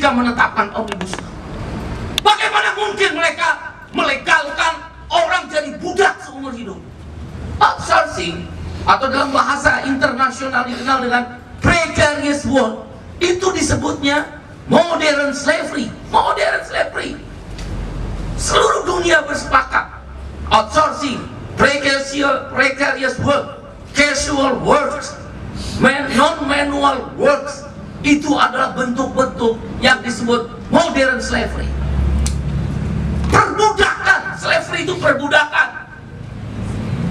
ketika menetapkan Omnibus Law. Bagaimana mungkin mereka melegalkan orang jadi budak seumur hidup? Outsourcing atau dalam bahasa internasional dikenal dengan precarious work, itu disebutnya modern slavery. Modern slavery. Seluruh dunia bersepakat outsourcing, precarious work, casual works, non-manual works, itu adalah bentuk-bentuk yang disebut modern slavery. Perbudakan, slavery itu perbudakan.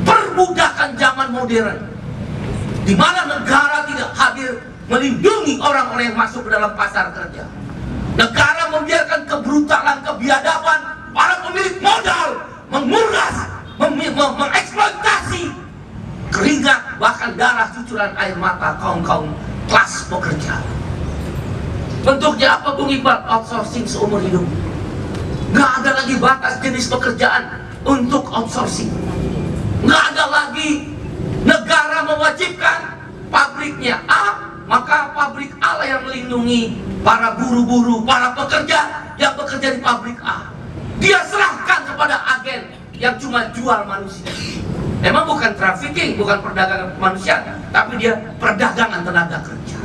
Perbudakan zaman modern, di mana negara tidak hadir melindungi orang-orang yang masuk ke dalam pasar kerja. Negara membiarkan kebrutalan, kebiadaban para pemilik modal menguras, mengeksploitasi keringat, bahkan darah, cucuran air mata kaum-kaum kelas pekerja. Bentuknya apa, Bung Iqbal? Outsourcing seumur hidup. Nggak ada lagi batas jenis pekerjaan untuk outsourcing. Nggak ada lagi negara mewajibkan pabriknya A, maka pabrik A lah yang melindungi para buru-buru, para pekerja yang bekerja di pabrik A. Dia serahkan kepada agen yang cuma jual manusia. Memang bukan trafficking, bukan perdagangan manusia, tapi dia perdagangan tenaga kerja.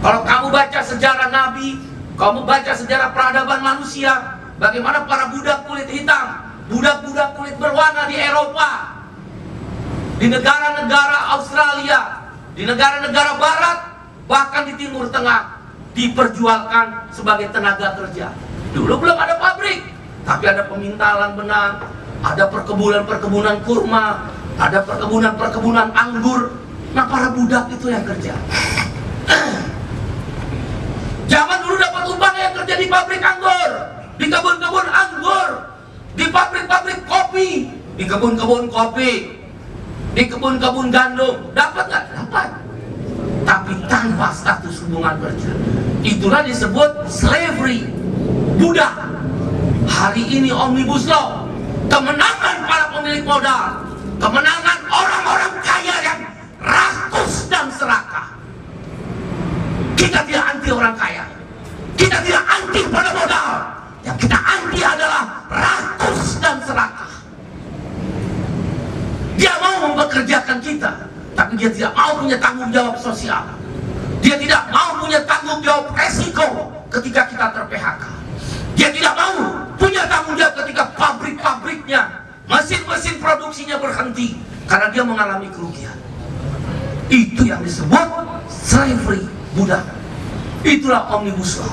Kalau kamu baca sejarah Nabi, kamu baca sejarah peradaban manusia, bagaimana para budak kulit hitam, budak-budak kulit berwarna di Eropa, di negara-negara Australia, di negara-negara Barat, bahkan di Timur Tengah, diperjualkan sebagai tenaga kerja. Dulu belum ada pabrik, tapi ada pemintalan benang, ada perkebunan-perkebunan kurma, ada perkebunan-perkebunan anggur. Nah, para budak itu yang kerja. Zaman dulu dapat upah yang kerja di pabrik anggur, di kebun-kebun anggur, di pabrik-pabrik kopi, di kebun-kebun kopi, di kebun-kebun gandum. Dapat nggak? Dapat. Tapi tanpa status hubungan kerja. Itulah disebut slavery, budak. Hari ini Omnibus Law, kemenangan para pemilik modal, kemenangan orang-orang kaya yang rakus dan serakah. Kita tidak anti orang kaya, kita tidak anti pada modal. Yang kita anti adalah rakus dan serakah. Dia mau mempekerjakan kita, tapi dia tidak mau punya tanggung jawab sosial. Dia tidak mau punya tanggung jawab resiko ketika kita ter-PHK. Dia tidak mau punya tanggung jawab ketika pabrik-pabriknya, mesin-mesin produksinya berhenti karena dia mengalami kerugian. Itu yang disebut slavery, budak. Itulah Omnibus Law.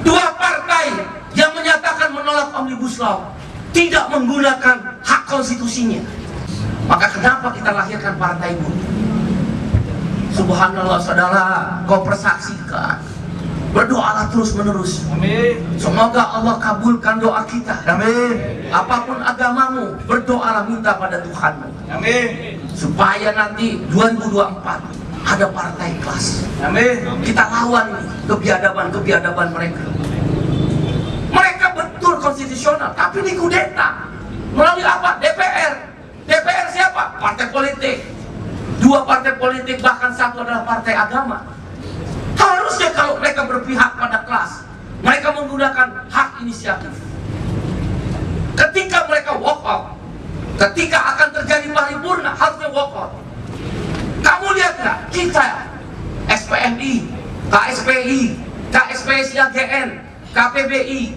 Dua partai yang menyatakan menolak Omnibus Law tidak menggunakan hak konstitusinya. Maka kenapa kita lahirkan partai buruh? Subhanallah, saudara, kau persaksikan. Berdoalah terus menerus. Amin. Semoga Allah kabulkan doa kita. Amin. Apapun agamamu, berdoalah, minta pada Tuhanmu. Amin. Supaya nanti 2024 ada partai kelas. Amin. Kita lawan kebiadaban-kebiadaban mereka. Mereka betul konstitusional, tapi dikudeta. Melalui apa? DPR. DPR siapa? Partai politik. Dua partai politik, bahkan satu adalah partai agama. Harusnya kalau mereka berpihak pada kelas, mereka menggunakan hak inisiatif. Ketika mereka walk out, ketika akan terjadi paripurna, harusnya walk out. Kamu lihat nggak? Kita, SPMI, KSPI, KSPSI AGN, KPBI,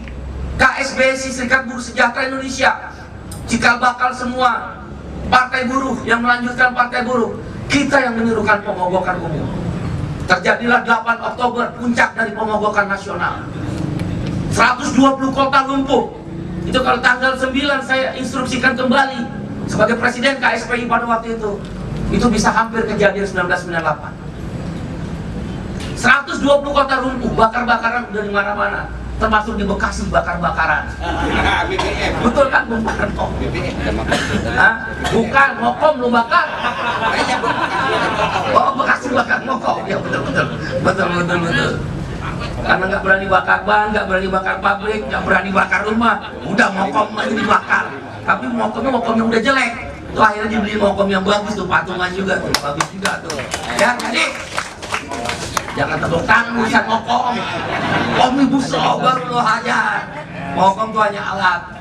KSBSI Serikat Buruh Sejahtera Indonesia, cikal bakal semua partai buruh yang melanjutkan partai buruh, kita yang menyuruhkan pemogokan umum. Terjadilah 8 Oktober, puncak dari pemogokan nasional. 120 kota lumpuh. Itu kalau tanggal 9 saya instruksikan kembali sebagai presiden KSPI pada waktu itu. Itu bisa hampir kejadian 1998. 120 kota lumpuh, bakar-bakaran udah di mana-mana. Termasuk di Bekasi, bakar-bakaran. Betul kan, Bung Parto? Bukan, Mokom lu bakar. Oh, Bekasi bakar Mokom. Ya betul. Karena nggak berani bakar ban, nggak berani bakar pabrik, nggak berani bakar rumah, udah Mokom aja dibakar. Tapi Mokomnya udah jelek. Tuh akhirnya dibeli Mokom yang bagus tuh, patungan juga tuh, bagus juga tuh. Ya, Jangan tepuk tangan urusan ngokong. Omnibus law baru lo hajat. Ngokong tuh hanya alat.